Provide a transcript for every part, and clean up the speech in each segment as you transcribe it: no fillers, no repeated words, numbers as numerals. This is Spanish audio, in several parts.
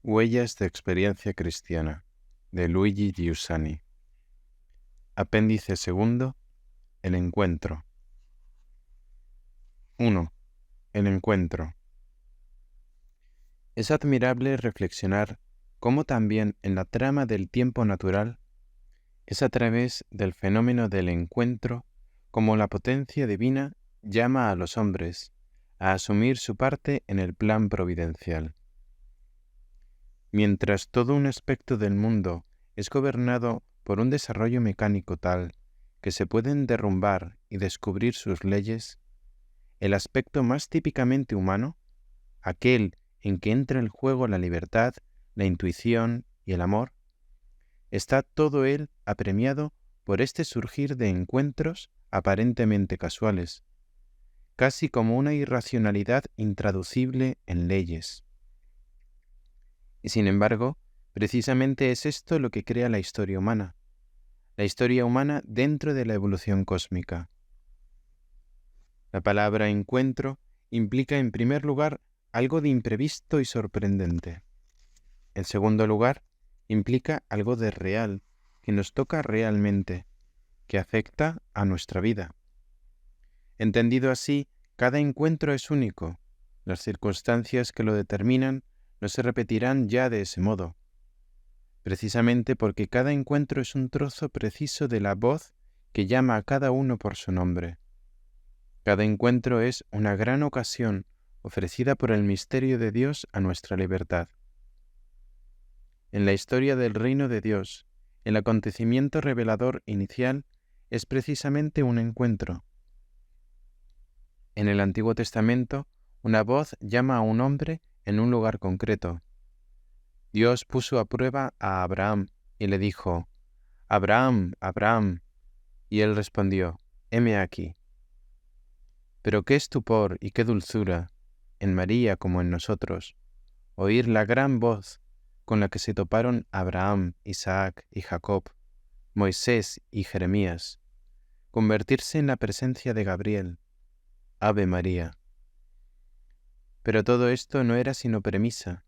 Huellas de experiencia cristiana, de Luigi Giussani. Apéndice segundo, el encuentro. 1. El encuentro. Es admirable reflexionar cómo también en la trama del tiempo natural es a través del fenómeno del encuentro como la potencia divina llama a los hombres a asumir su parte en el plan providencial. Mientras todo un aspecto del mundo es gobernado por un desarrollo mecánico tal que se pueden derrumbar y descubrir sus leyes, el aspecto más típicamente humano, aquel en que entra en juego la libertad, la intuición y el amor, está todo él apremiado por este surgir de encuentros aparentemente casuales, casi como una irracionalidad intraducible en leyes. Y sin embargo, precisamente es esto lo que crea la historia humana dentro de la evolución cósmica. La palabra encuentro implica en primer lugar algo de imprevisto y sorprendente. En segundo lugar, implica algo de real, que nos toca realmente, que afecta a nuestra vida. Entendido así, cada encuentro es único. Las circunstancias que lo determinan no se repetirán ya de ese modo, precisamente porque cada encuentro es un trozo preciso de la voz que llama a cada uno por su nombre. Cada encuentro es una gran ocasión ofrecida por el misterio de Dios a nuestra libertad. En la historia del reino de Dios, el acontecimiento revelador inicial es precisamente un encuentro. En el Antiguo Testamento, una voz llama a un hombre en un lugar concreto. Dios puso a prueba a Abraham y le dijo: «Abraham, Abraham». Y él respondió: «Heme aquí». Pero qué estupor y qué dulzura, en María como en nosotros, oír la gran voz con la que se toparon Abraham, Isaac y Jacob, Moisés y Jeremías, convertirse en la presencia de Gabriel. Ave María. Pero todo esto no era sino premisa.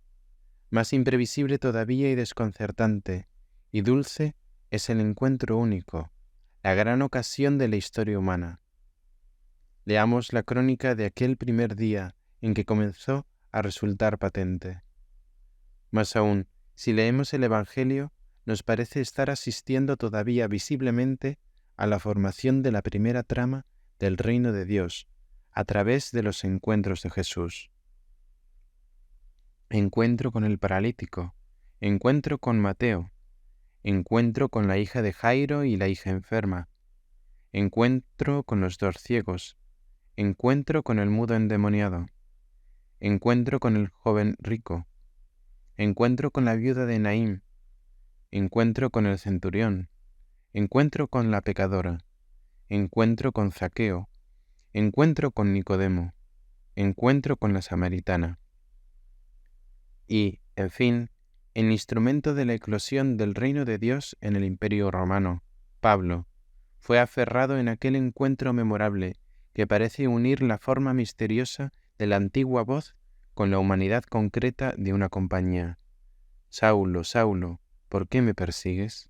Más imprevisible todavía y desconcertante, y dulce es el encuentro único, la gran ocasión de la historia humana. Leamos la crónica de aquel primer día en que comenzó a resultar patente. Más aún, si leemos el Evangelio, nos parece estar asistiendo todavía visiblemente a la formación de la primera trama del reino de Dios, a través de los encuentros de Jesús. Encuentro con el paralítico, encuentro con Mateo, encuentro con la hija de Jairo y la hija enferma, encuentro con los 2 ciegos, encuentro con el mudo endemoniado, encuentro con el joven rico, encuentro con la viuda de Naín, encuentro con el centurión, encuentro con la pecadora, encuentro con Zaqueo, encuentro con Nicodemo, encuentro con la samaritana. Y, en fin, el instrumento de la eclosión del reino de Dios en el Imperio Romano, Pablo, fue aferrado en aquel encuentro memorable que parece unir la forma misteriosa de la antigua voz con la humanidad concreta de una compañía. Saulo, Saulo, ¿por qué me persigues?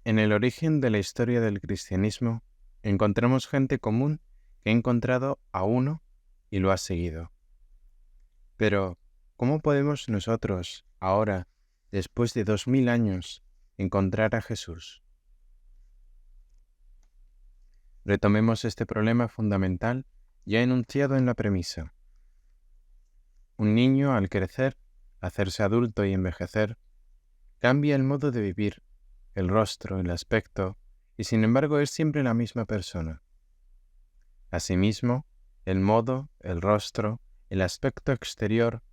En el origen de la historia del cristianismo, encontramos gente común que ha encontrado a uno y lo ha seguido. Pero, ¿cómo podemos nosotros, ahora, después de 2000 años, encontrar a Jesús? Retomemos este problema fundamental ya enunciado en la premisa. Un niño, al crecer, hacerse adulto y envejecer, cambia el modo de vivir, el rostro, el aspecto, y sin embargo es siempre la misma persona. Asimismo, el modo, el rostro, el aspecto exterior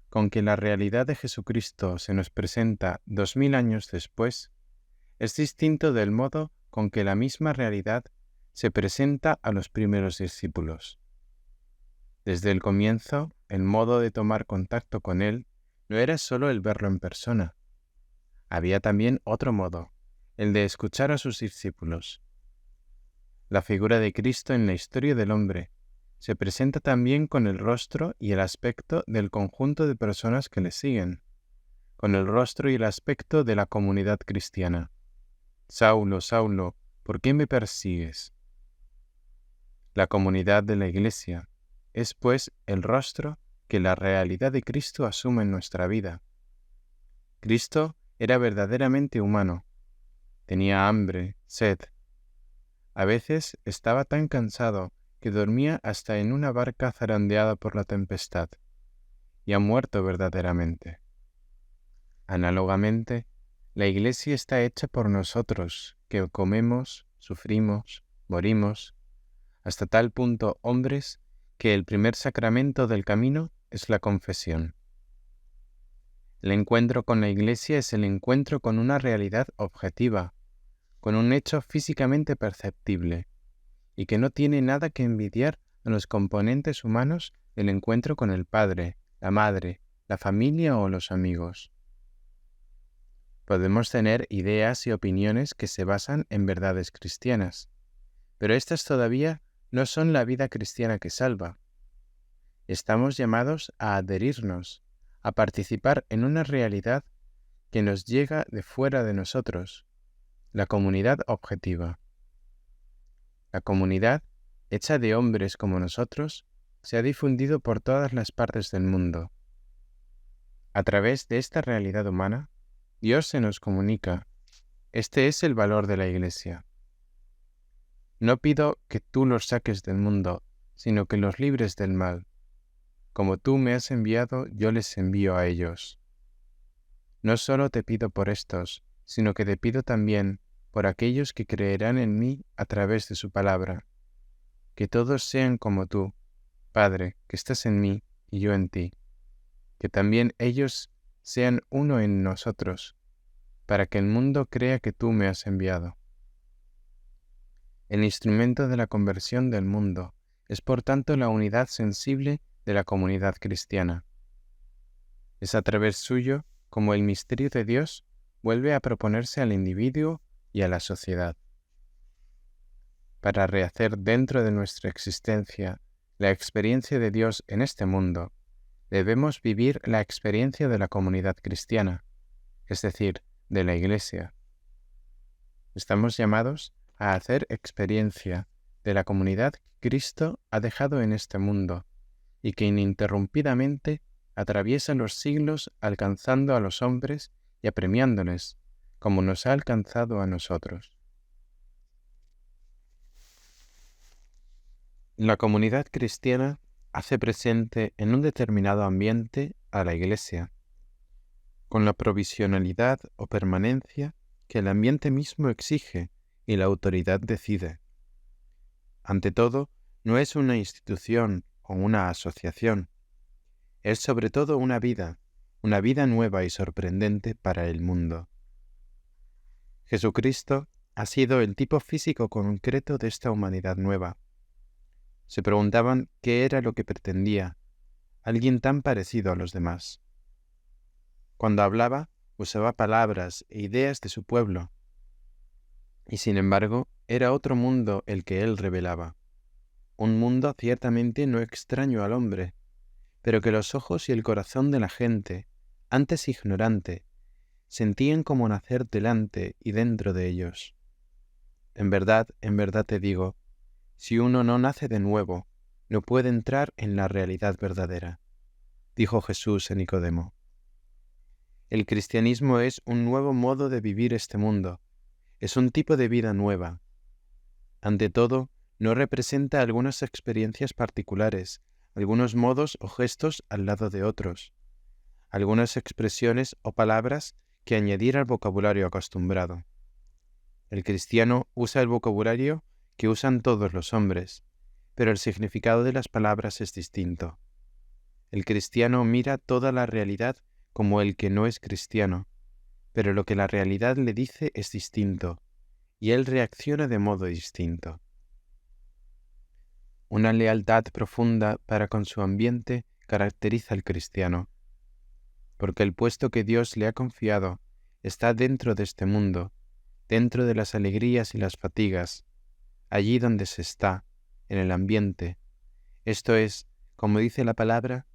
con que la realidad de Jesucristo se nos presenta 2000 años después, es distinto del modo con que la misma realidad se presenta a los primeros discípulos. Desde el comienzo, el modo de tomar contacto con Él no era solo el verlo en persona. Había también otro modo, el de escuchar a sus discípulos. La figura de Cristo en la historia del hombre se presenta también con el rostro y el aspecto del conjunto de personas que le siguen, con el rostro y el aspecto de la comunidad cristiana. Saulo, Saulo, ¿por qué me persigues? La comunidad de la Iglesia es, pues, el rostro que la realidad de Cristo asume en nuestra vida. Cristo era verdaderamente humano. Tenía hambre, sed. A veces estaba tan cansado que dormía hasta en una barca zarandeada por la tempestad, y ha muerto verdaderamente. Análogamente, la Iglesia está hecha por nosotros, que comemos, sufrimos, morimos, hasta tal punto hombres que el primer sacramento del camino es la confesión. El encuentro con la Iglesia es el encuentro con una realidad objetiva, con un hecho físicamente perceptible, y que no tiene nada que envidiar a los componentes humanos del encuentro con el Padre, la Madre, la familia o los amigos. Podemos tener ideas y opiniones que se basan en verdades cristianas, pero estas todavía no son la vida cristiana que salva. Estamos llamados a adherirnos, a participar en una realidad que nos llega de fuera de nosotros, la comunidad objetiva. La comunidad, hecha de hombres como nosotros, se ha difundido por todas las partes del mundo. A través de esta realidad humana, Dios se nos comunica. Este es el valor de la Iglesia. No pido que tú los saques del mundo, sino que los libres del mal. Como tú me has enviado, yo les envío a ellos. No solo te pido por estos, sino que te pido también por aquellos que creerán en mí a través de su palabra. Que todos sean como tú, Padre, que estás en mí y yo en ti. Que también ellos sean uno en nosotros, para que el mundo crea que tú me has enviado. El instrumento de la conversión del mundo es por tanto la unidad sensible de la comunidad cristiana. Es a través suyo como el misterio de Dios vuelve a proponerse al individuo y a la sociedad. Para rehacer dentro de nuestra existencia la experiencia de Dios en este mundo, debemos vivir la experiencia de la comunidad cristiana, es decir, de la Iglesia. Estamos llamados a hacer experiencia de la comunidad que Cristo ha dejado en este mundo y que ininterrumpidamente atraviesa los siglos alcanzando a los hombres y apremiándoles, como nos ha alcanzado a nosotros. La comunidad cristiana hace presente en un determinado ambiente a la Iglesia, con la provisionalidad o permanencia que el ambiente mismo exige y la autoridad decide. Ante todo, no es una institución o una asociación, es sobre todo una vida nueva y sorprendente para el mundo. Jesucristo ha sido el tipo físico concreto de esta humanidad nueva. Se preguntaban qué era lo que pretendía, alguien tan parecido a los demás. Cuando hablaba, usaba palabras e ideas de su pueblo, y sin embargo, era otro mundo el que él revelaba. Un mundo ciertamente no extraño al hombre, pero que los ojos y el corazón de la gente, antes ignorante, sentían como nacer delante y dentro de ellos. En verdad te digo, si uno no nace de nuevo, no puede entrar en la realidad verdadera, dijo Jesús a Nicodemo. El cristianismo es un nuevo modo de vivir este mundo, es un tipo de vida nueva. Ante todo, no representa algunas experiencias particulares, algunos modos o gestos al lado de otros, algunas expresiones o palabras que añadir al vocabulario acostumbrado. El cristiano usa el vocabulario que usan todos los hombres, pero el significado de las palabras es distinto. El cristiano mira toda la realidad como el que no es cristiano, pero lo que la realidad le dice es distinto, y él reacciona de modo distinto. Una lealtad profunda para con su ambiente caracteriza al cristiano, porque el puesto que Dios le ha confiado está dentro de este mundo, dentro de las alegrías y las fatigas, allí donde se está, en el ambiente, Esto es, como dice la palabra,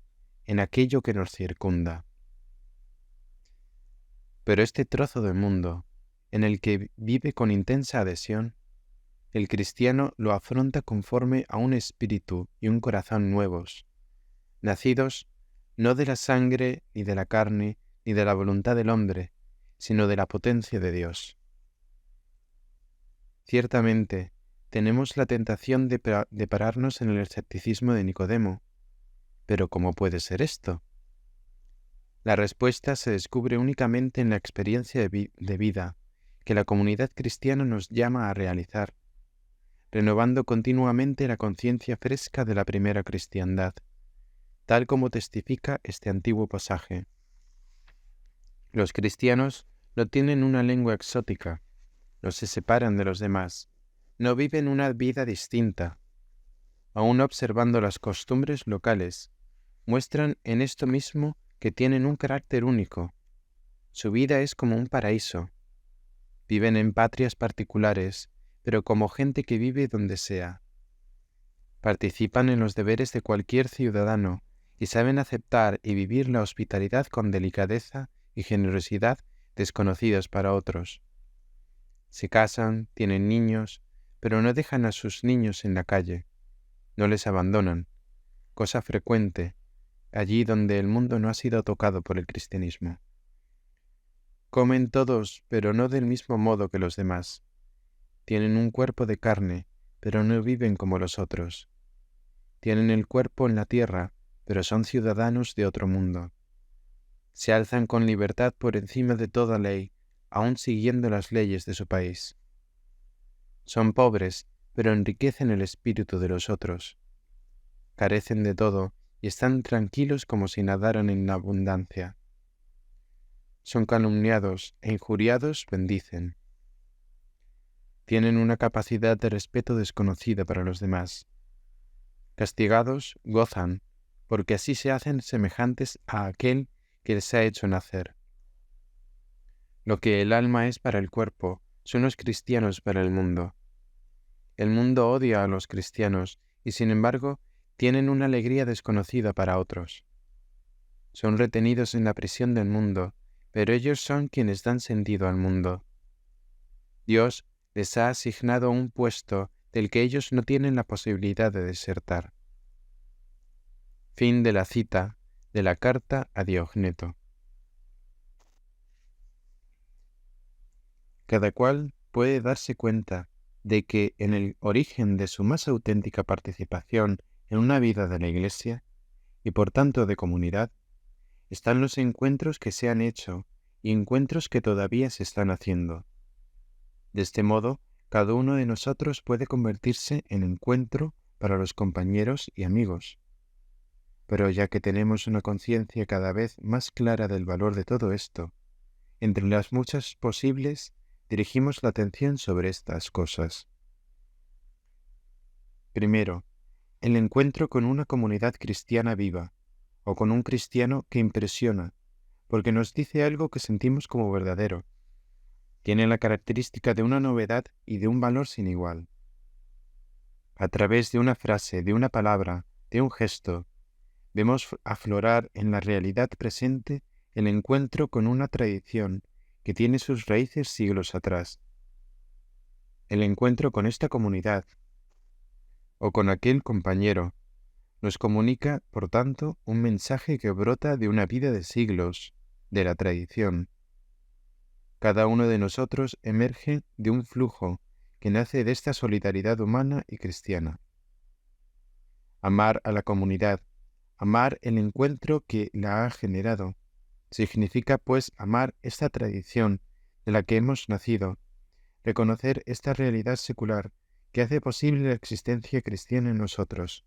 en aquello que nos circunda. Pero este trozo de mundo, en el que vive con intensa adhesión, el cristiano lo afronta conforme a un espíritu y un corazón nuevos, nacidos no de la sangre, ni de la carne, ni de la voluntad del hombre, sino de la potencia de Dios. Ciertamente, tenemos la tentación de pararnos en el escepticismo de Nicodemo. ¿Pero cómo puede ser esto? La respuesta se descubre únicamente en la experiencia de vida que la comunidad cristiana nos llama a realizar, renovando continuamente la conciencia fresca de la primera cristiandad, tal como testifica este antiguo pasaje. Los cristianos no tienen una lengua exótica, no se separan de los demás, no viven una vida distinta. Aún observando las costumbres locales, muestran en esto mismo que tienen un carácter único. Su vida es como un paraíso. Viven en patrias particulares, pero como gente que vive donde sea. Participan en los deberes de cualquier ciudadano y saben aceptar y vivir la hospitalidad con delicadeza y generosidad desconocidos para otros. Se casan, tienen niños, pero no dejan a sus niños en la calle. No les abandonan, cosa frecuente allí donde el mundo no ha sido tocado por el cristianismo. Comen todos, pero no del mismo modo que los demás. Tienen un cuerpo de carne, pero no viven como los otros. Tienen el cuerpo en la tierra, pero son ciudadanos de otro mundo. Se alzan con libertad por encima de toda ley, aun siguiendo las leyes de su país. Son pobres, pero enriquecen el espíritu de los otros. Carecen de todo y están tranquilos como si nadaran en la abundancia. Son calumniados e injuriados, bendicen. Tienen una capacidad de respeto desconocida para los demás. Castigados, gozan, porque así se hacen semejantes a aquel que les ha hecho nacer. Lo que el alma es para el cuerpo, son los cristianos para el mundo. El mundo odia a los cristianos y, sin embargo, tienen una alegría desconocida para otros. Son retenidos en la prisión del mundo, pero ellos son quienes dan sentido al mundo. Dios les ha asignado un puesto del que ellos no tienen la posibilidad de desertar. Fin de la cita de la carta a Diogneto. Cada cual puede darse cuenta de que en el origen de su más auténtica participación en una vida de la Iglesia, y por tanto de comunidad, están los encuentros que se han hecho y encuentros que todavía se están haciendo. De este modo, cada uno de nosotros puede convertirse en encuentro para los compañeros y amigos. Pero ya que tenemos una conciencia cada vez más clara del valor de todo esto, entre las muchas posibles, dirigimos la atención sobre estas cosas. Primero, el encuentro con una comunidad cristiana viva, o con un cristiano que impresiona, porque nos dice algo que sentimos como verdadero. Tiene la característica de una novedad y de un valor sin igual. A través de una frase, de una palabra, de un gesto, vemos aflorar en la realidad presente el encuentro con una tradición que tiene sus raíces siglos atrás. El encuentro con esta comunidad, o con aquel compañero, nos comunica, por tanto, un mensaje que brota de una vida de siglos, de la tradición. Cada uno de nosotros emerge de un flujo que nace de esta solidaridad humana y cristiana. Amar a la comunidad, amar el encuentro que la ha generado, significa pues amar esta tradición de la que hemos nacido, reconocer esta realidad secular que hace posible la existencia cristiana en nosotros.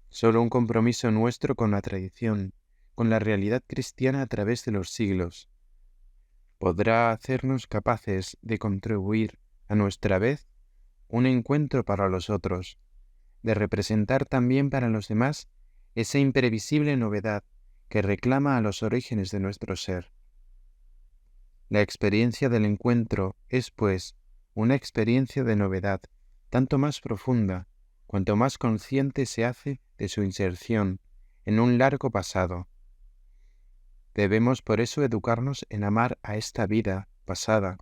Solo un compromiso nuestro con la tradición, con la realidad cristiana a través de los siglos, podrá hacernos capaces de contribuir a nuestra vez un encuentro para los otros, de representar también para los demás esa imprevisible novedad que reclama a los orígenes de nuestro ser. La experiencia del encuentro es, pues, una experiencia de novedad, tanto más profunda, cuanto más consciente se hace de su inserción en un largo pasado. Debemos por eso educarnos en amar a esta vida pasada,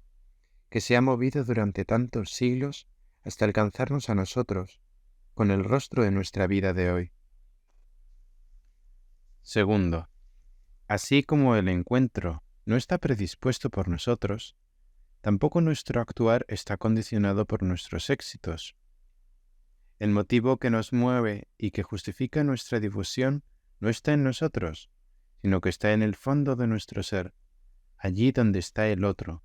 que se ha movido durante tantos siglos hasta alcanzarnos a nosotros, con el rostro de nuestra vida de hoy. Segundo, así como el encuentro no está predispuesto por nosotros, tampoco nuestro actuar está condicionado por nuestros éxitos. El motivo que nos mueve y que justifica nuestra difusión no está en nosotros, sino que está en el fondo de nuestro ser, allí donde está el otro,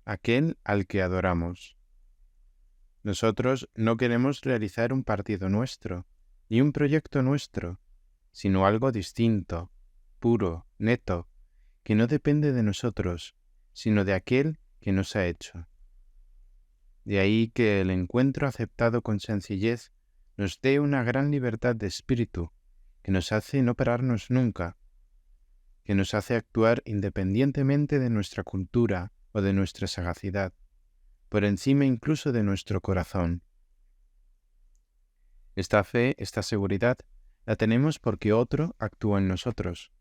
aquel al que adoramos. Nosotros no queremos realizar un partido nuestro, ni un proyecto nuestro, sino algo distinto, puro, neto, que no depende de nosotros, sino de aquel que nos ha hecho. De ahí que el encuentro aceptado con sencillez nos dé una gran libertad de espíritu, que nos hace no pararnos nunca, que nos hace actuar independientemente de nuestra cultura o de nuestra sagacidad, por encima incluso de nuestro corazón. Esta fe, esta seguridad, la tenemos porque otro actúa en nosotros.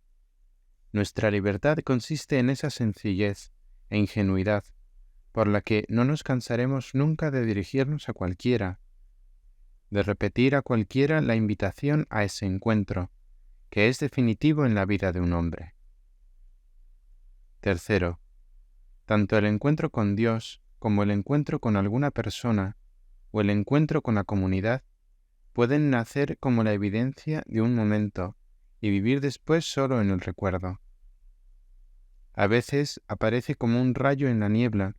Nuestra libertad consiste en esa sencillez e ingenuidad, por la que no nos cansaremos nunca de dirigirnos a cualquiera, de repetir a cualquiera la invitación a ese encuentro, que es definitivo en la vida de un hombre. Tercero, tanto el encuentro con Dios como el encuentro con alguna persona o el encuentro con la comunidad pueden nacer como la evidencia de un momento y vivir después solo en el recuerdo. A veces aparece como un rayo en la niebla,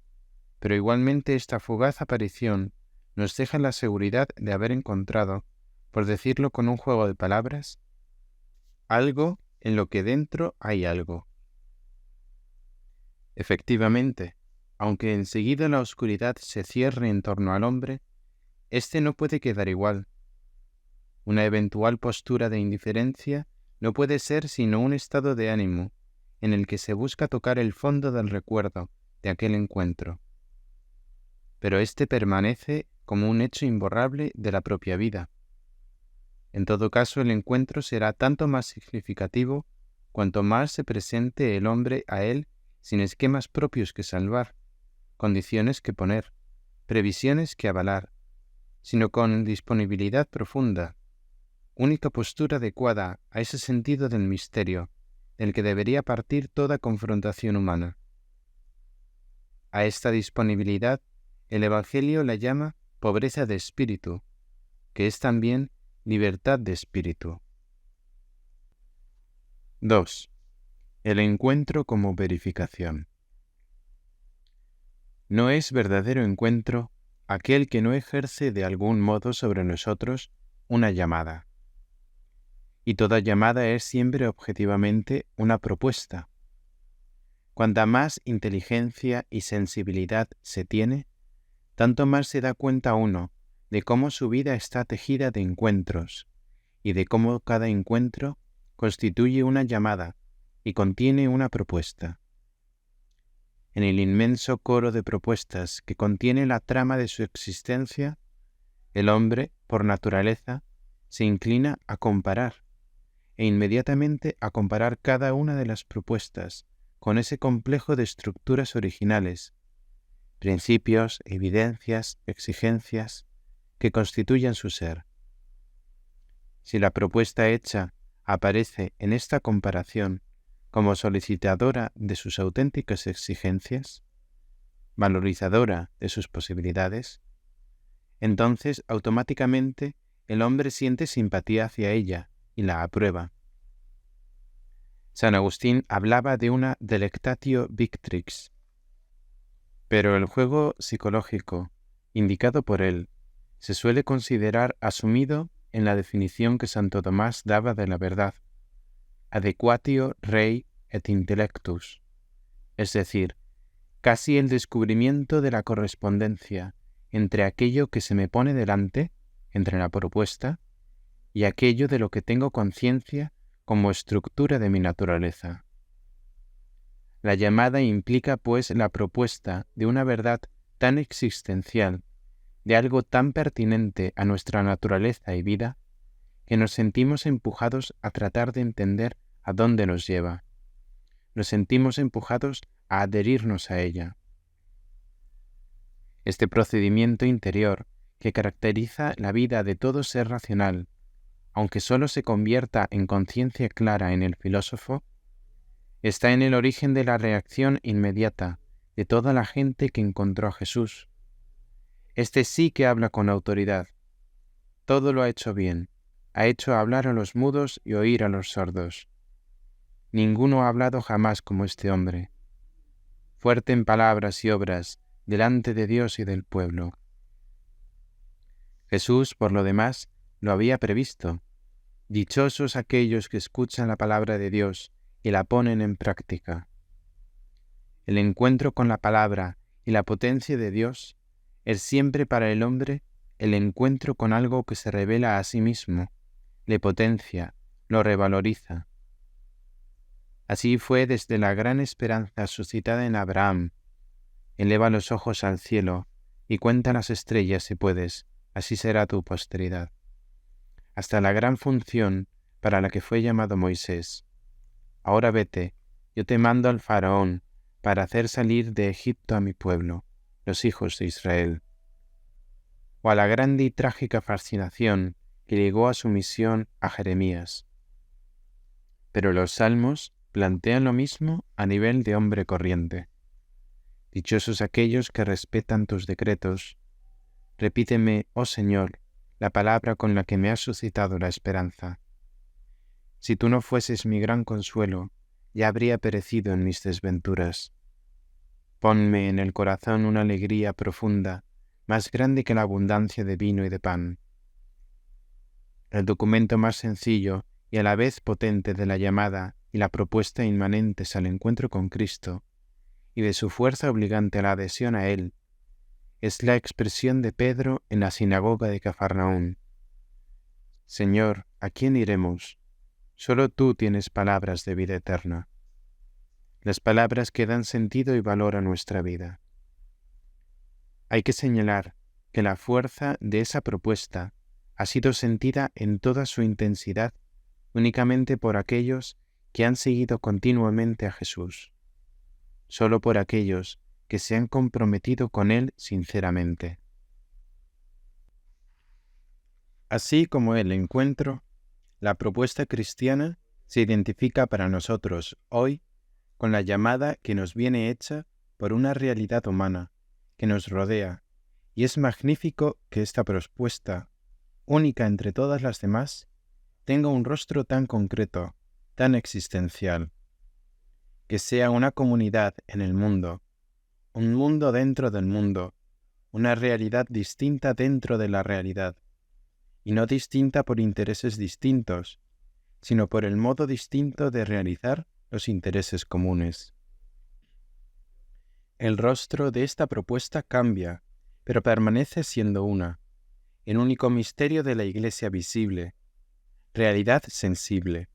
pero igualmente esta fugaz aparición nos deja la seguridad de haber encontrado, por decirlo con un juego de palabras, algo en lo que dentro hay algo. Efectivamente, aunque enseguida la oscuridad se cierre en torno al hombre, éste no puede quedar igual. Una eventual postura de indiferencia no puede ser sino un estado de ánimo en el que se busca tocar el fondo del recuerdo de aquel encuentro. Pero éste permanece como un hecho imborrable de la propia vida. En todo caso, el encuentro será tanto más significativo cuanto más se presente el hombre a él sin esquemas propios que salvar, condiciones que poner, previsiones que avalar, sino con disponibilidad profunda, única postura adecuada a ese sentido del misterio, del que debería partir toda confrontación humana. A esta disponibilidad, el Evangelio la llama pobreza de espíritu, que es también libertad de espíritu. 2. El encuentro como verificación. No es verdadero encuentro aquel que no ejerce de algún modo sobre nosotros una llamada. Y toda llamada es siempre objetivamente una propuesta. Cuanta más inteligencia y sensibilidad se tiene, tanto más se da cuenta uno de cómo su vida está tejida de encuentros y de cómo cada encuentro constituye una llamada y contiene una propuesta. En el inmenso coro de propuestas que contiene la trama de su existencia, el hombre, por naturaleza, se inclina a comparar, e inmediatamente a comparar cada una de las propuestas con ese complejo de estructuras originales, principios, evidencias, exigencias, que constituyen su ser. Si la propuesta hecha aparece en esta comparación como solicitadora de sus auténticas exigencias, valorizadora de sus posibilidades, entonces automáticamente el hombre siente simpatía hacia ella y la aprueba. San Agustín hablaba de una delectatio victrix, pero el juego psicológico indicado por él se suele considerar asumido en la definición que Santo Tomás daba de la verdad, adequatio rei et intellectus, es decir, casi el descubrimiento de la correspondencia entre aquello que se me pone delante, entre la propuesta, y aquello de lo que tengo conciencia como estructura de mi naturaleza. La llamada implica, pues, la propuesta de una verdad tan existencial de algo tan pertinente a nuestra naturaleza y vida, que nos sentimos empujados a tratar de entender a dónde nos lleva. Nos sentimos empujados a adherirnos a ella. Este procedimiento interior que caracteriza la vida de todo ser racional, aunque solo se convierta en conciencia clara en el filósofo, está en el origen de la reacción inmediata de toda la gente que encontró a Jesús. Este sí que habla con autoridad. Todo lo ha hecho bien. Ha hecho hablar a los mudos y oír a los sordos. Ninguno ha hablado jamás como este hombre. Fuerte en palabras y obras, delante de Dios y del pueblo. Jesús, por lo demás, lo había previsto. Dichosos aquellos que escuchan la palabra de Dios y la ponen en práctica. El encuentro con la palabra y la potencia de Dios es siempre para el hombre el encuentro con algo que se revela a sí mismo, le potencia, lo revaloriza. Así fue desde la gran esperanza suscitada en Abraham. Eleva los ojos al cielo y cuenta las estrellas si puedes, así será tu posteridad. Hasta la gran función para la que fue llamado Moisés. Ahora vete, yo te mando al faraón para hacer salir de Egipto a mi pueblo, los hijos de Israel. O a la grande y trágica fascinación que llegó a su misión a Jeremías. Pero los salmos plantean lo mismo a nivel de hombre corriente. Dichosos aquellos que respetan tus decretos. Repíteme, oh Señor, la palabra con la que me has suscitado la esperanza. Si tú no fueses mi gran consuelo, ya habría perecido en mis desventuras. Ponme en el corazón una alegría profunda, más grande que la abundancia de vino y de pan. El documento más sencillo y a la vez potente de la llamada y la propuesta inmanentes al encuentro con Cristo, y de su fuerza obligante a la adhesión a Él, es la expresión de Pedro en la sinagoga de Cafarnaún. Señor, ¿a quién iremos? Solo tú tienes palabras de vida eterna. Las palabras que dan sentido y valor a nuestra vida. Hay que señalar que la fuerza de esa propuesta ha sido sentida en toda su intensidad únicamente por aquellos que han seguido continuamente a Jesús, solo por aquellos que se han comprometido con Él sinceramente. Así como el encuentro, la propuesta cristiana se identifica para nosotros hoy con la llamada que nos viene hecha por una realidad humana que nos rodea, y es magnífico que esta propuesta, única entre todas las demás, tenga un rostro tan concreto, tan existencial, que sea una comunidad en el mundo, un mundo dentro del mundo, una realidad distinta dentro de la realidad, y no distinta por intereses distintos, sino por el modo distinto de realizar los intereses comunes. El rostro de esta propuesta cambia, pero permanece siendo una, el único misterio de la Iglesia visible, realidad sensible.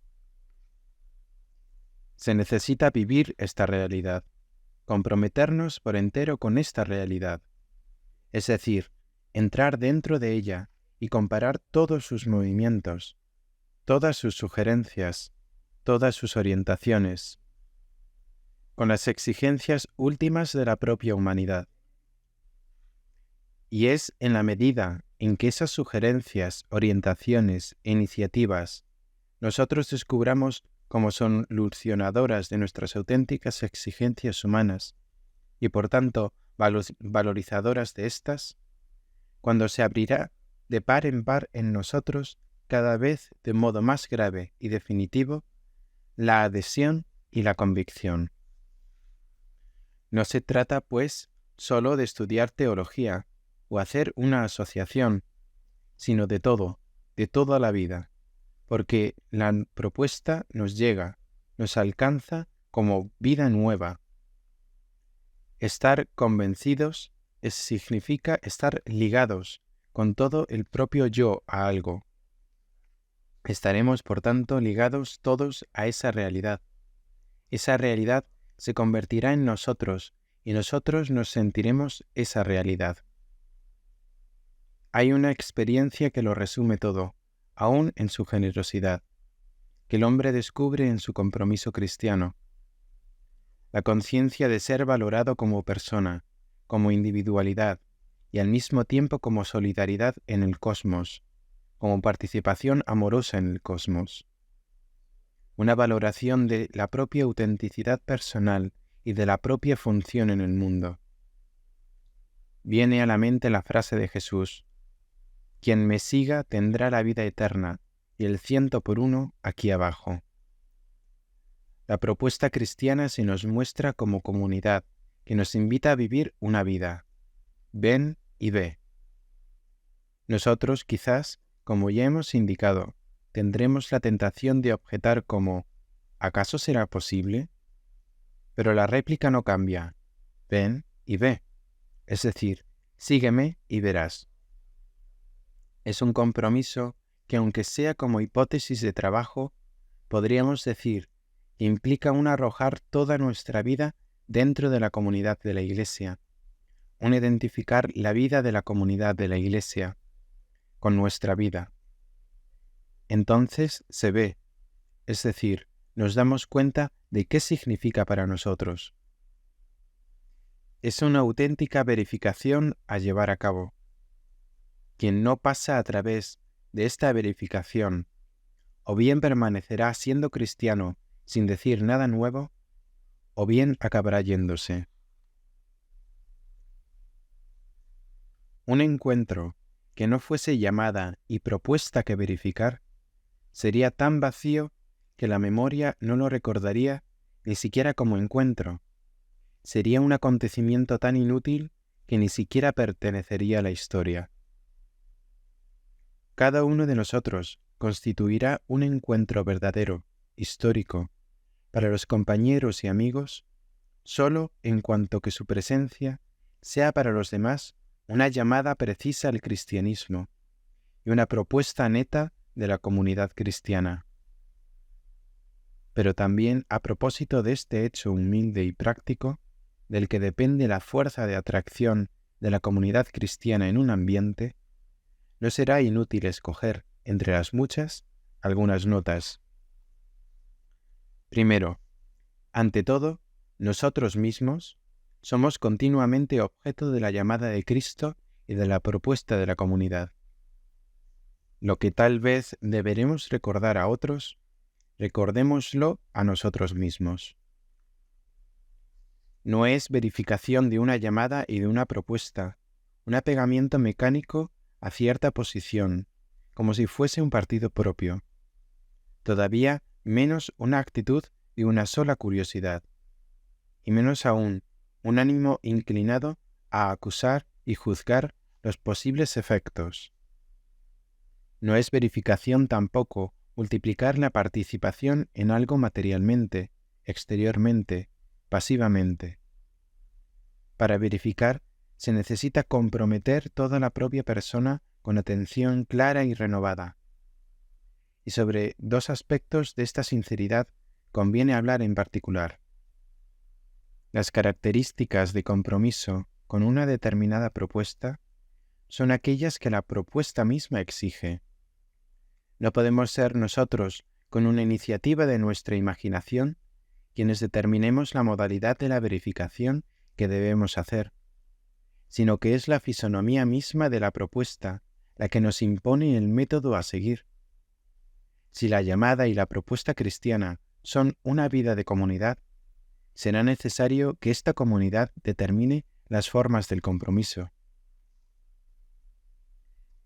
Se necesita vivir esta realidad, comprometernos por entero con esta realidad, es decir, entrar dentro de ella y comparar todos sus movimientos, todas sus sugerencias, todas sus orientaciones, con las exigencias últimas de la propia humanidad. Y es en la medida en que esas sugerencias, orientaciones e iniciativas nosotros descubramos cómo son solucionadoras de nuestras auténticas exigencias humanas y por tanto valorizadoras de éstas, cuando se abrirá de par en par en nosotros cada vez de modo más grave y definitivo la adhesión y la convicción. No se trata, pues, solo de estudiar teología o hacer una asociación, sino de todo, de toda la vida, porque la propuesta nos llega, nos alcanza como vida nueva. Estar convencidos significa estar ligados con todo el propio yo a algo. Estaremos, por tanto, ligados todos a esa realidad. Esa realidad se convertirá en nosotros y nosotros nos sentiremos esa realidad. Hay una experiencia que lo resume todo, aún en su generosidad, que el hombre descubre en su compromiso cristiano. La conciencia de ser valorado como persona, como individualidad, y al mismo tiempo como solidaridad en el cosmos, como participación amorosa en el cosmos. Una valoración de la propia autenticidad personal y de la propia función en el mundo. Viene a la mente la frase de Jesús: quien me siga tendrá la vida eterna, y el 100 por 1 aquí abajo. La propuesta cristiana se nos muestra como comunidad, que nos invita a vivir una vida. Ven y ve. Nosotros, quizás, como ya hemos indicado, tendremos la tentación de objetar como ¿acaso será posible? Pero la réplica no cambia. Ven y ve. Es decir, sígueme y verás. Es un compromiso que, aunque sea como hipótesis de trabajo, podríamos decir que implica un arrojar toda nuestra vida dentro de la comunidad de la Iglesia, un identificar la vida de la comunidad de la Iglesia con nuestra vida. Entonces se ve, es decir, nos damos cuenta de qué significa para nosotros. Es una auténtica verificación a llevar a cabo. Quien no pasa a través de esta verificación, o bien permanecerá siendo cristiano sin decir nada nuevo, o bien acabará yéndose. Un encuentro que no fuese llamada y propuesta que verificar, sería tan vacío que la memoria no lo recordaría ni siquiera como encuentro. Sería un acontecimiento tan inútil que ni siquiera pertenecería a la historia. Cada uno de nosotros constituirá un encuentro verdadero, histórico, para los compañeros y amigos, solo en cuanto que su presencia sea para los demás una llamada precisa al cristianismo y una propuesta neta de la comunidad cristiana. Pero también, a propósito de este hecho humilde y práctico, del que depende la fuerza de atracción de la comunidad cristiana en un ambiente, no será inútil escoger, entre las muchas, algunas notas. Primero, ante todo, nosotros mismos somos continuamente objeto de la llamada de Cristo y de la propuesta de la comunidad. Lo que tal vez deberemos recordar a otros, recordémoslo a nosotros mismos. No es verificación de una llamada y de una propuesta, un apegamiento mecánico a cierta posición, como si fuese un partido propio. Todavía menos una actitud de una sola curiosidad, y menos aún un ánimo inclinado a acusar y juzgar los posibles efectos. No es verificación tampoco multiplicar la participación en algo materialmente, exteriormente, pasivamente. Para verificar se necesita comprometer toda la propia persona con atención clara y renovada. Y sobre dos aspectos de esta sinceridad conviene hablar en particular. Las características de compromiso con una determinada propuesta son aquellas que la propuesta misma exige. No podemos ser nosotros, con una iniciativa de nuestra imaginación, quienes determinemos la modalidad de la verificación que debemos hacer, sino que es la fisonomía misma de la propuesta la que nos impone el método a seguir. Si la llamada y la propuesta cristiana son una vida de comunidad, será necesario que esta comunidad determine las formas del compromiso.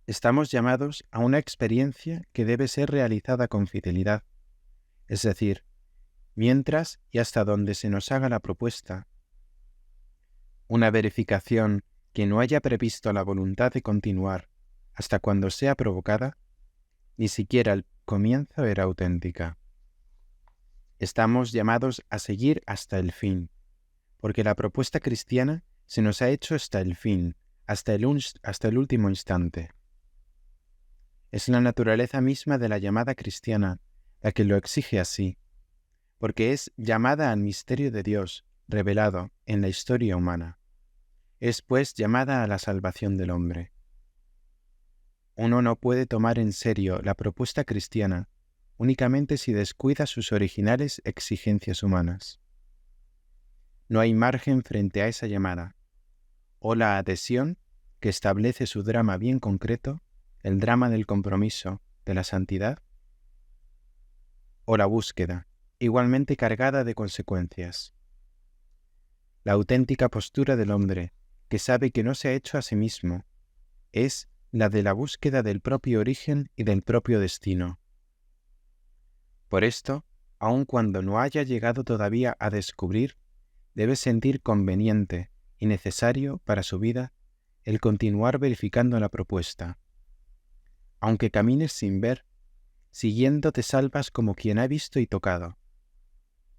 Estamos llamados a una experiencia que debe ser realizada con fidelidad, es decir, mientras y hasta donde se nos haga la propuesta. Una verificación que no haya previsto la voluntad de continuar hasta cuando sea provocada, ni siquiera al comienzo era auténtica. Estamos llamados a seguir hasta el fin, porque la propuesta cristiana se nos ha hecho hasta el fin, hasta el último instante. Es la naturaleza misma de la llamada cristiana la que lo exige así, porque es llamada al misterio de Dios revelado en la historia humana. Es pues llamada a la salvación del hombre. uno no puede tomar en serio la propuesta cristiana únicamente si descuida sus originales exigencias humanas. No hay margen frente a esa llamada, o la adhesión que establece su drama bien concreto, el drama del compromiso, de la santidad, o la búsqueda, igualmente cargada de consecuencias. La auténtica postura del hombre, que sabe que no se ha hecho a sí mismo, es la de la búsqueda del propio origen y del propio destino. Por esto, aun cuando no haya llegado todavía a descubrir, debe sentir conveniente y necesario para su vida el continuar verificando la propuesta. Aunque camines sin ver, siguiendo te salvas como quien ha visto y tocado.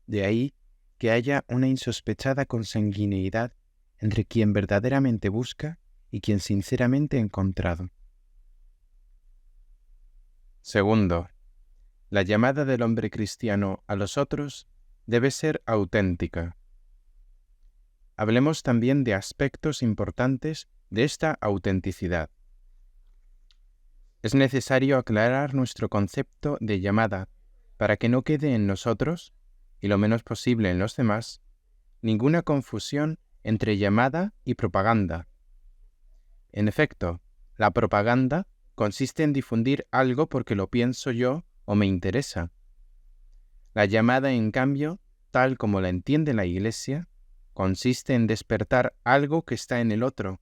De ahí que haya una insospechada consanguineidad entre quien verdaderamente busca y quien sinceramente ha encontrado. Segundo, la llamada del hombre cristiano a los otros debe ser auténtica. Hablemos también de aspectos importantes de esta autenticidad. Es necesario aclarar nuestro concepto de llamada para que no quede en nosotros, y lo menos posible en los demás, ninguna confusión entre llamada y propaganda. En efecto, la propaganda consiste en difundir algo porque lo pienso yo o me interesa. La llamada, en cambio, tal como la entiende la Iglesia, consiste en despertar algo que está en el otro,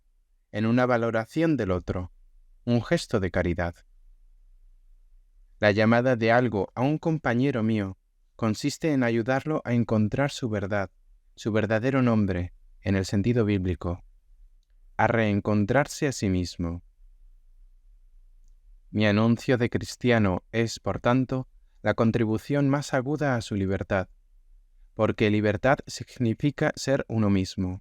en una valoración del otro, un gesto de caridad. La llamada de algo a un compañero mío consiste en ayudarlo a encontrar su verdad, su verdadero nombre, en el sentido bíblico, a reencontrarse a sí mismo. Mi anuncio de cristiano es, por tanto, la contribución más aguda a su libertad, porque libertad significa ser uno mismo.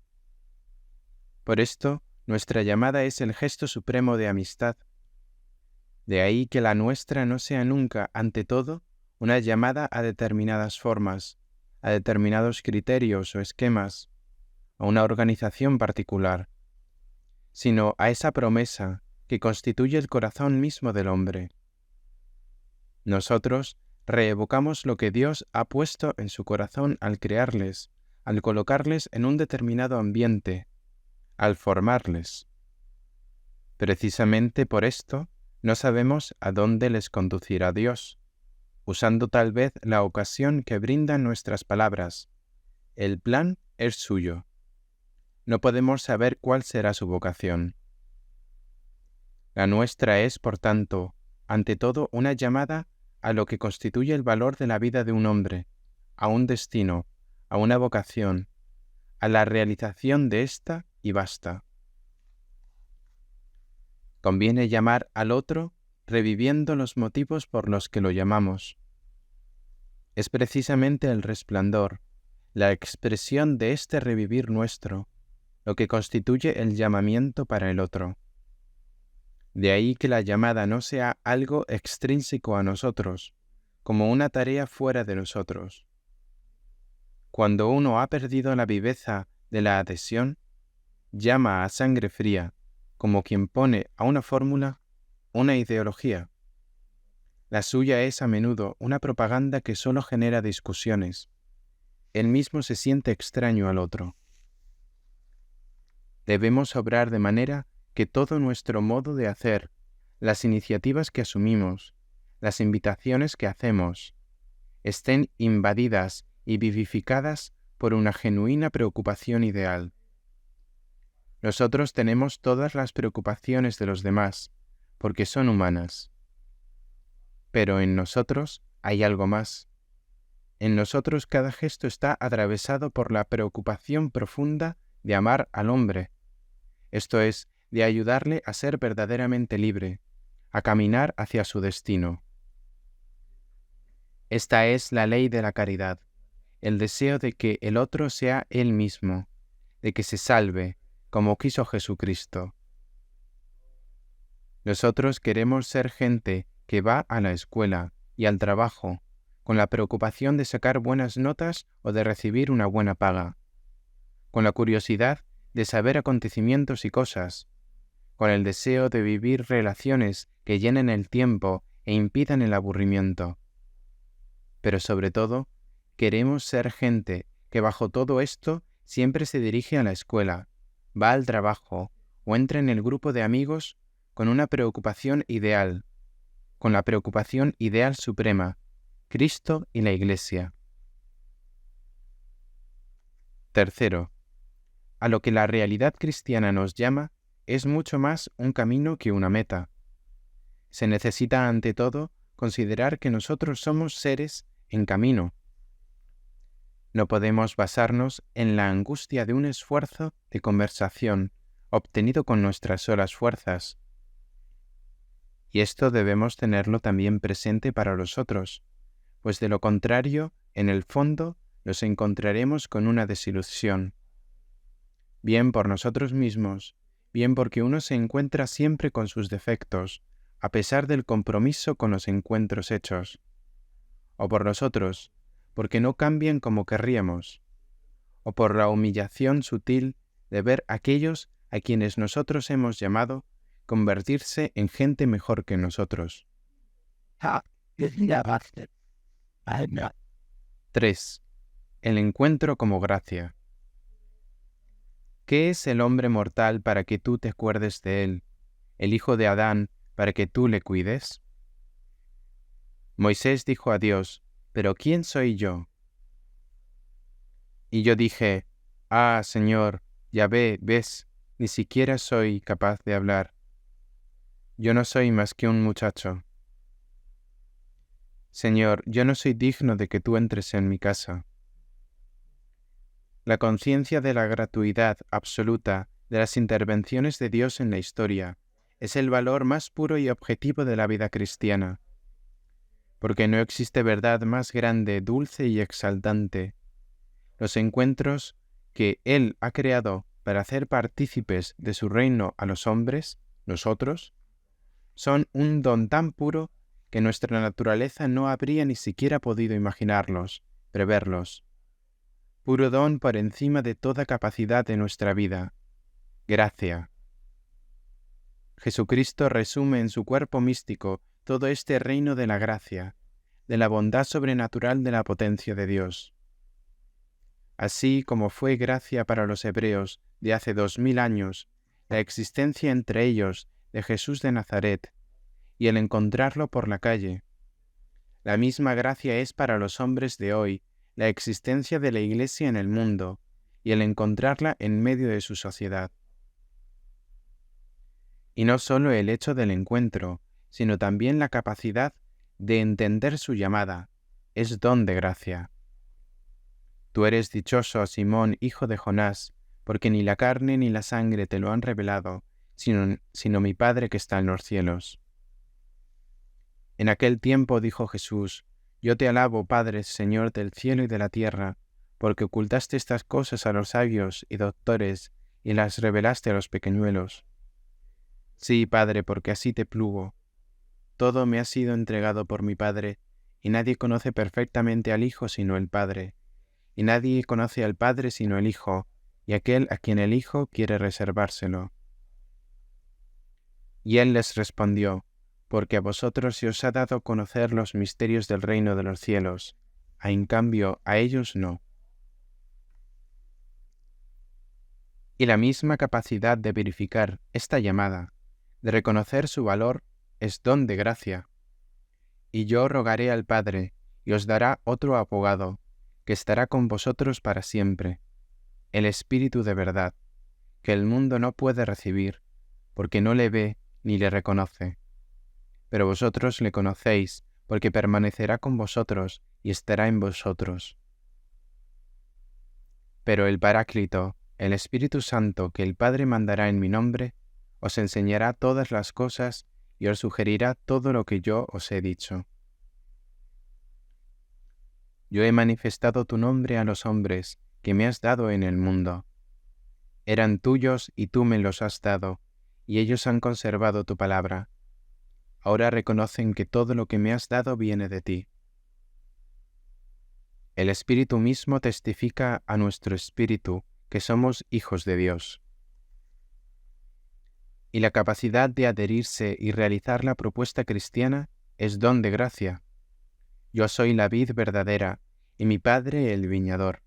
Por esto, nuestra llamada es el gesto supremo de amistad. De ahí que la nuestra no sea nunca, ante todo, una llamada a determinadas formas, a determinados criterios o esquemas, a una organización particular, sino a esa promesa que constituye el corazón mismo del hombre. Nosotros reevocamos lo que Dios ha puesto en su corazón al crearles, al colocarles en un determinado ambiente, al formarles. Precisamente por esto, no sabemos a dónde les conducirá Dios, usando tal vez la ocasión que brindan nuestras palabras. El plan es suyo. No podemos saber cuál será su vocación. La nuestra es, por tanto, ante todo una llamada a lo que constituye el valor de la vida de un hombre, a un destino, a una vocación, a la realización de ésta y basta. Conviene llamar al otro reviviendo los motivos por los que lo llamamos. Es precisamente el resplandor, la expresión de este revivir nuestro, lo que constituye el llamamiento para el otro. De ahí que la llamada no sea algo extrínseco a nosotros, como una tarea fuera de nosotros. Cuando uno ha perdido la viveza de la adhesión, llama a sangre fría, como quien pone a una fórmula una ideología. La suya es a menudo una propaganda que solo genera discusiones. Él mismo se siente extraño al otro. Debemos obrar de manera que todo nuestro modo de hacer, las iniciativas que asumimos, las invitaciones que hacemos, estén invadidas y vivificadas por una genuina preocupación ideal. Nosotros tenemos todas las preocupaciones de los demás, porque son humanas. Pero en nosotros hay algo más. En nosotros cada gesto está atravesado por la preocupación profunda de amar al hombre, esto es, de ayudarle a ser verdaderamente libre, a caminar hacia su destino. Esta es la ley de la caridad, el deseo de que el otro sea él mismo, de que se salve, como quiso Jesucristo. Nosotros queremos ser gente que va a la escuela y al trabajo, con la preocupación de sacar buenas notas o de recibir una buena paga, con la curiosidad de saber acontecimientos y cosas, con el deseo de vivir relaciones que llenen el tiempo e impidan el aburrimiento. Pero sobre todo, queremos ser gente que bajo todo esto siempre se dirige a la escuela, va al trabajo o entra en el grupo de amigos con una preocupación ideal, con la preocupación ideal suprema, Cristo y la Iglesia. Tercero, a lo que la realidad cristiana nos llama es mucho más un camino que una meta. Se necesita ante todo considerar que nosotros somos seres en camino. No podemos basarnos en la angustia de un esfuerzo de conversación obtenido con nuestras solas fuerzas. Y esto debemos tenerlo también presente para los otros, pues de lo contrario, en el fondo, nos encontraremos con una desilusión. Bien por nosotros mismos, bien porque uno se encuentra siempre con sus defectos, a pesar del compromiso con los encuentros hechos. O por los otros, porque no cambian como querríamos. O por la humillación sutil de ver a aquellos a quienes nosotros hemos llamado convertirse en gente mejor que nosotros. 3. El encuentro como gracia. ¿Qué es el hombre mortal para que tú te acuerdes de él, el hijo de Adán para que tú le cuides? Moisés dijo a Dios, ¿pero quién soy yo? Y yo dije, ah, Señor, ya ves, ni siquiera soy capaz de hablar. Yo no soy más que un muchacho. Señor, yo no soy digno de que tú entres en mi casa. La conciencia de la gratuidad absoluta de las intervenciones de Dios en la historia es el valor más puro y objetivo de la vida cristiana, porque no existe verdad más grande, dulce y exaltante. Los encuentros que Él ha creado para hacer partícipes de su reino a los hombres, nosotros, son un don tan puro que nuestra naturaleza no habría ni siquiera podido imaginarlos, preverlos. Puro don por encima de toda capacidad de nuestra vida. Gracia. Jesucristo resume en su cuerpo místico todo este reino de la gracia, de la bondad sobrenatural de la potencia de Dios. Así como fue gracia para los hebreos de hace 2000 años, la existencia entre ellos de Jesús de Nazaret y el encontrarlo por la calle. La misma gracia es para los hombres de hoy, la existencia de la Iglesia en el mundo y el encontrarla en medio de su sociedad. Y no solo el hecho del encuentro, sino también la capacidad de entender su llamada, es don de gracia. Tú eres dichoso, Simón, hijo de Jonás, porque ni la carne ni la sangre te lo han revelado, sino mi Padre que está en los cielos. En aquel tiempo dijo Jesús, yo te alabo, Padre, Señor del cielo y de la tierra, porque ocultaste estas cosas a los sabios y doctores y las revelaste a los pequeñuelos. Sí, Padre, porque así te plugo. Todo me ha sido entregado por mi Padre, y nadie conoce perfectamente al Hijo sino el Padre, y nadie conoce al Padre sino el Hijo, y aquel a quien el Hijo quiere reservárselo. Y él les respondió, porque a vosotros se os ha dado conocer los misterios del reino de los cielos, en cambio a ellos no. Y la misma capacidad de verificar esta llamada, de reconocer su valor, es don de gracia. Y yo rogaré al Padre, y os dará otro abogado, que estará con vosotros para siempre, el Espíritu de verdad, que el mundo no puede recibir, porque no le ve ni le reconoce. Pero vosotros le conocéis, porque permanecerá con vosotros y estará en vosotros. Pero el Paráclito, el Espíritu Santo que el Padre mandará en mi nombre, os enseñará todas las cosas y os sugerirá todo lo que yo os he dicho. Yo he manifestado tu nombre a los hombres que me has dado en el mundo. Eran tuyos y tú me los has dado, y ellos han conservado tu palabra. Ahora reconocen que todo lo que me has dado viene de ti. El Espíritu mismo testifica a nuestro espíritu que somos hijos de Dios. y la capacidad de adherirse y realizar la propuesta cristiana es don de gracia. Yo soy la vid verdadera, y mi Padre el viñador.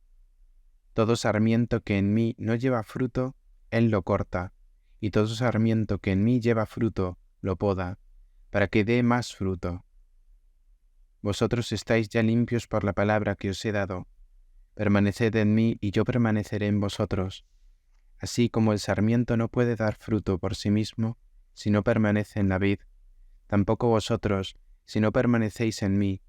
Todo sarmiento que en mí no lleva fruto, Él lo corta, y todo sarmiento que en mí lleva fruto, lo poda, para que dé más fruto. Vosotros estáis ya limpios por la palabra que os he dado. Permaneced en mí y yo permaneceré en vosotros. Así como el sarmiento no puede dar fruto por sí mismo, si no permanece en la vid, tampoco vosotros, si no permanecéis en mí.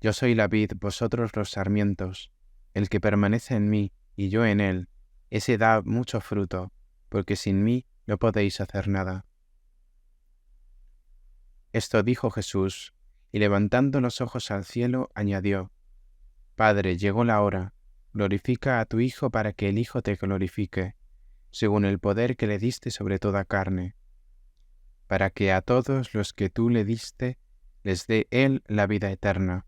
Yo soy la vid, vosotros los sarmientos. El que permanece en mí y yo en él, ese da mucho fruto, porque sin mí no podéis hacer nada. Esto dijo Jesús, y levantando los ojos al cielo, añadió: Padre, llegó la hora, glorifica a tu Hijo para que el Hijo te glorifique, según el poder que le diste sobre toda carne, para que a todos los que tú le diste les dé Él la vida eterna.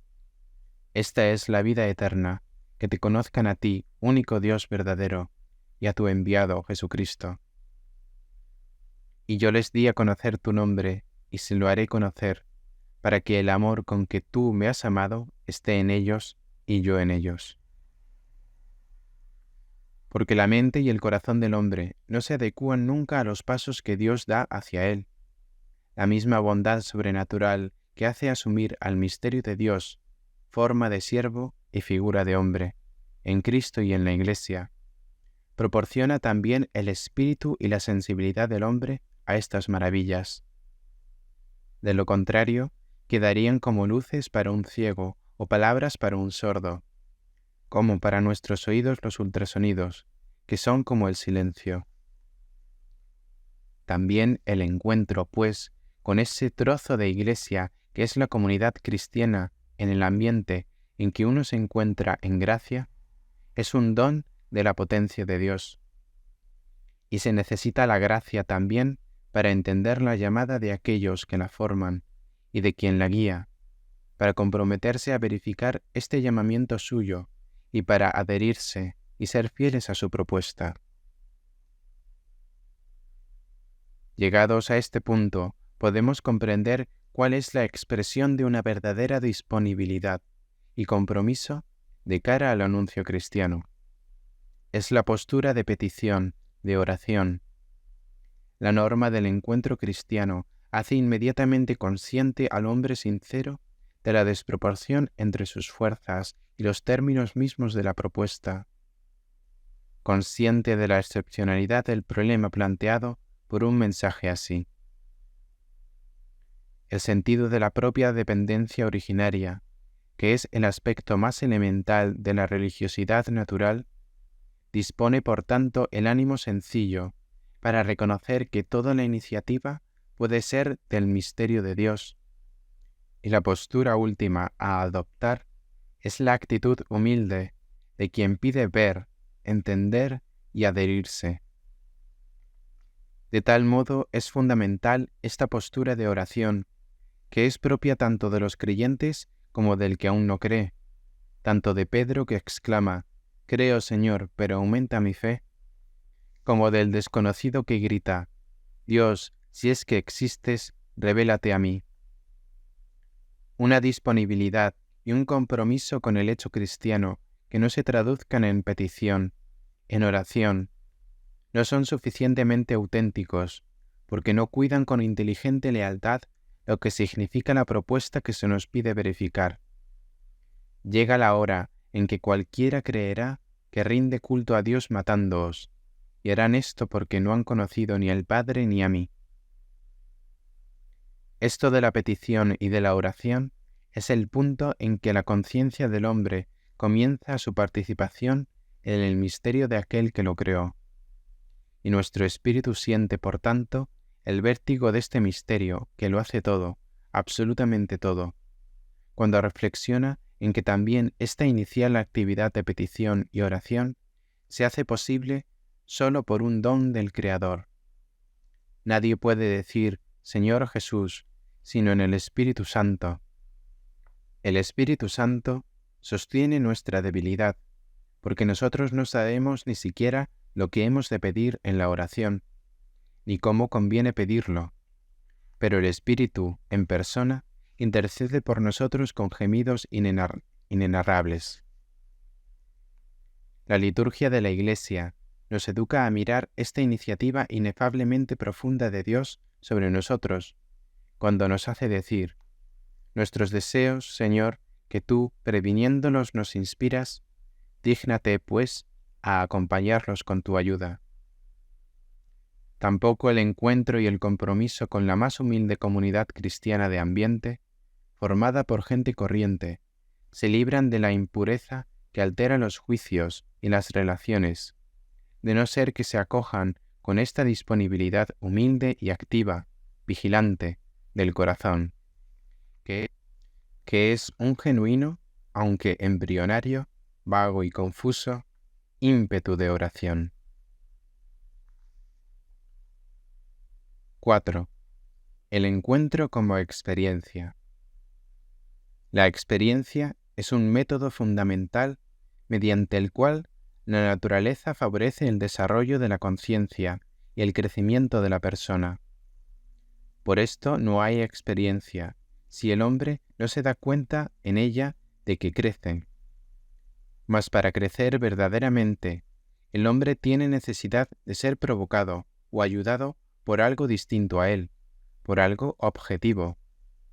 Esta es la vida eterna, que te conozcan a ti, único Dios verdadero, y a tu enviado Jesucristo. Y yo les di a conocer tu nombre, y se lo haré conocer, para que el amor con que tú me has amado esté en ellos y yo en ellos. Porque la mente y el corazón del hombre no se adecúan nunca a los pasos que Dios da hacia él. La misma bondad sobrenatural que hace asumir al misterio de Dios forma de siervo y figura de hombre, en Cristo y en la Iglesia, proporciona también el espíritu y la sensibilidad del hombre a estas maravillas. De lo contrario, quedarían como luces para un ciego o palabras para un sordo, como para nuestros oídos los ultrasonidos, que son como el silencio. También el encuentro, pues, con ese trozo de iglesia que es la comunidad cristiana en el ambiente en que uno se encuentra en gracia, es un don de la potencia de Dios. Y se necesita la gracia también para entender la llamada de aquellos que la forman y de quien la guía, para comprometerse a verificar este llamamiento suyo y para adherirse y ser fieles a su propuesta. Llegados a este punto, podemos comprender cuál es la expresión de una verdadera disponibilidad y compromiso de cara al anuncio cristiano. Es la postura de petición, de oración. La norma del encuentro cristiano hace inmediatamente consciente al hombre sincero de la desproporción entre sus fuerzas y los términos mismos de la propuesta, consciente de la excepcionalidad del problema planteado por un mensaje así. El sentido de la propia dependencia originaria, que es el aspecto más elemental de la religiosidad natural, dispone por tanto el ánimo sencillo para reconocer que toda la iniciativa puede ser del misterio de Dios, y la postura última a adoptar es la actitud humilde de quien pide ver, entender y adherirse. De tal modo es fundamental esta postura de oración, que es propia tanto de los creyentes como del que aún no cree, tanto de Pedro que exclama: «Creo, Señor, pero aumenta mi fe», como del desconocido que grita: «Dios, si es que existes, revélate a mí». Una disponibilidad y un compromiso con el hecho cristiano que no se traduzcan en petición, en oración, no son suficientemente auténticos, porque no cuidan con inteligente lealtad lo que significa la propuesta que se nos pide verificar. Llega la hora en que cualquiera creerá que rinde culto a Dios matándoos, y harán esto porque no han conocido ni al Padre ni a mí. Esto de la petición y de la oración es el punto en que la conciencia del hombre comienza su participación en el misterio de aquel que lo creó. Y nuestro espíritu siente, por tanto, el vértigo de este misterio que lo hace todo, absolutamente todo, cuando reflexiona en que también esta inicial actividad de petición y oración se hace posible solo por un don del Creador. Nadie puede decir Señor Jesús, sino en el Espíritu Santo. El Espíritu Santo sostiene nuestra debilidad, porque nosotros no sabemos ni siquiera lo que hemos de pedir en la oración, ni cómo conviene pedirlo, pero el Espíritu, en persona, intercede por nosotros con gemidos inenarrables. La liturgia de la Iglesia nos educa a mirar esta iniciativa inefablemente profunda de Dios sobre nosotros, cuando nos hace decir: nuestros deseos, Señor, que tú, previniéndolos, nos inspiras, dígnate, pues, a acompañarlos con tu ayuda. Tampoco el encuentro y el compromiso con la más humilde comunidad cristiana de ambiente, formada por gente corriente, se libran de la impureza que altera los juicios y las relaciones, de no ser que se acojan con esta disponibilidad humilde y activa, vigilante, del corazón, que es un genuino, aunque embrionario, vago y confuso, ímpetu de oración. 4. El encuentro como experiencia. La experiencia es un método fundamental mediante el cual la naturaleza favorece el desarrollo de la conciencia y el crecimiento de la persona. Por esto no hay experiencia si el hombre no se da cuenta en ella de que crece. Mas para crecer verdaderamente, el hombre tiene necesidad de ser provocado o ayudado por algo distinto a él, por algo objetivo,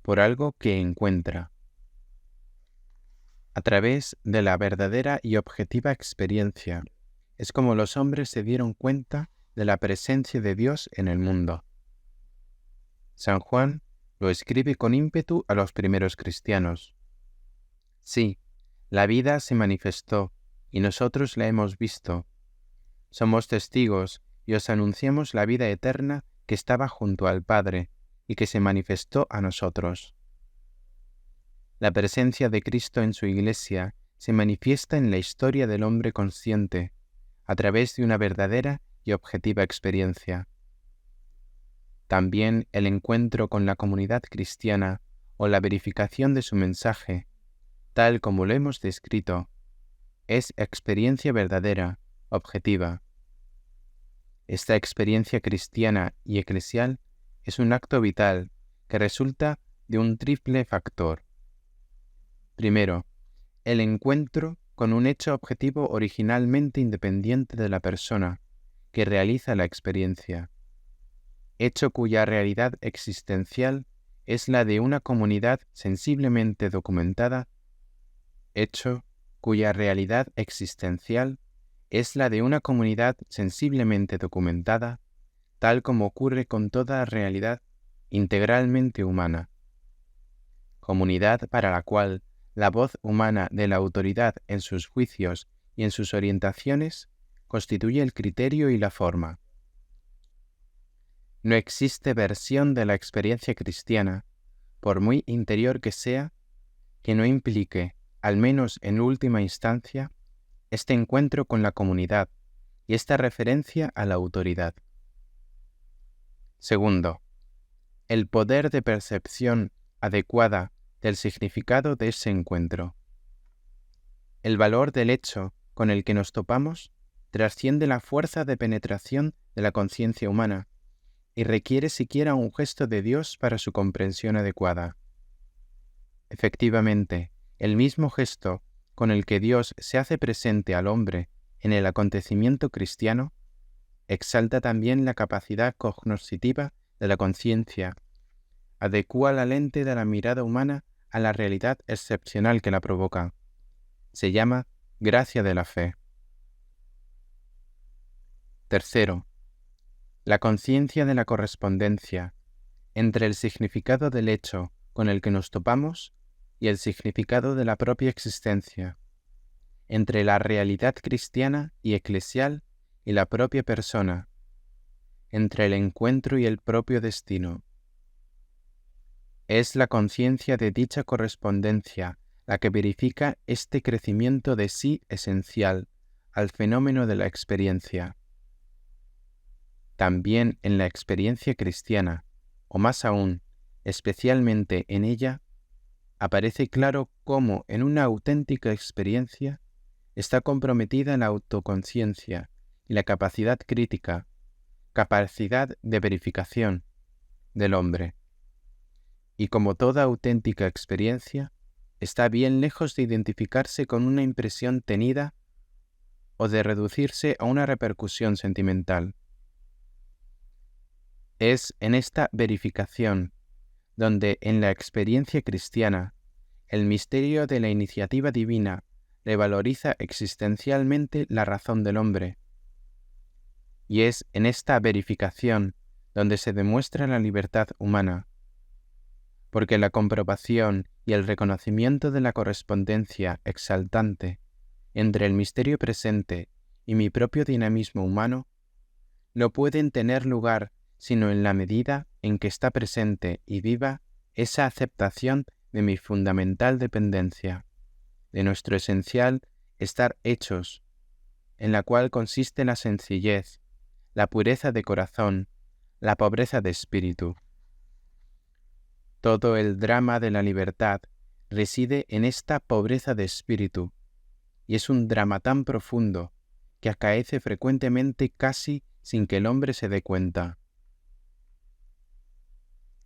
por algo que encuentra. A través de la verdadera y objetiva experiencia, es como los hombres se dieron cuenta de la presencia de Dios en el mundo. San Juan lo escribe con ímpetu a los primeros cristianos. Sí, la vida se manifestó y nosotros la hemos visto. Somos testigos y os anunciamos la vida eterna que estaba junto al Padre y que se manifestó a nosotros. La presencia de Cristo en su Iglesia se manifiesta en la historia del hombre consciente, a través de una verdadera y objetiva experiencia. También el encuentro con la comunidad cristiana o la verificación de su mensaje, tal como lo hemos descrito, es experiencia verdadera, objetiva. Esta experiencia cristiana y eclesial es un acto vital que resulta de un triple factor. Primero, el encuentro con un hecho objetivo originalmente independiente de la persona que realiza la experiencia, hecho cuya realidad existencial es la de una comunidad sensiblemente documentada, hecho cuya realidad existencial es la de una comunidad sensiblemente documentada, tal como ocurre con toda realidad integralmente humana. Comunidad para la cual la voz humana de la autoridad en sus juicios y en sus orientaciones constituye el criterio y la forma. No existe versión de la experiencia cristiana, por muy interior que sea, que no implique, al menos en última instancia, este encuentro con la comunidad y esta referencia a la autoridad. Segundo, el poder de percepción adecuada del significado de ese encuentro. El valor del hecho con el que nos topamos trasciende la fuerza de penetración de la conciencia humana y requiere siquiera un gesto de Dios para su comprensión adecuada. Efectivamente, el mismo gesto con el que Dios se hace presente al hombre en el acontecimiento cristiano exalta también la capacidad cognoscitiva de la conciencia, adecúa la lente de la mirada humana a la realidad excepcional que la provoca. Se llama gracia de la fe. Tercero, la conciencia de la correspondencia entre el significado del hecho con el que nos topamos y el significado de la propia existencia, entre la realidad cristiana y eclesial y la propia persona, entre el encuentro y el propio destino. Es la conciencia de dicha correspondencia la que verifica este crecimiento de sí esencial al fenómeno de la experiencia. También en la experiencia cristiana, o más aún, especialmente en ella, aparece claro cómo en una auténtica experiencia está comprometida la autoconciencia y la capacidad crítica, capacidad de verificación del hombre. Y como toda auténtica experiencia, está bien lejos de identificarse con una impresión tenida o de reducirse a una repercusión sentimental. Es en esta verificación donde en la experiencia cristiana el misterio de la iniciativa divina revaloriza existencialmente la razón del hombre. Y es en esta verificación donde se demuestra la libertad humana, porque la comprobación y el reconocimiento de la correspondencia exaltante entre el misterio presente y mi propio dinamismo humano no pueden tener lugar sino en la medida en que está presente y viva esa aceptación de mi fundamental dependencia, de nuestro esencial estar hechos, en la cual consiste la sencillez, la pureza de corazón, la pobreza de espíritu. Todo el drama de la libertad reside en esta pobreza de espíritu, y es un drama tan profundo que acaece frecuentemente casi sin que el hombre se dé cuenta.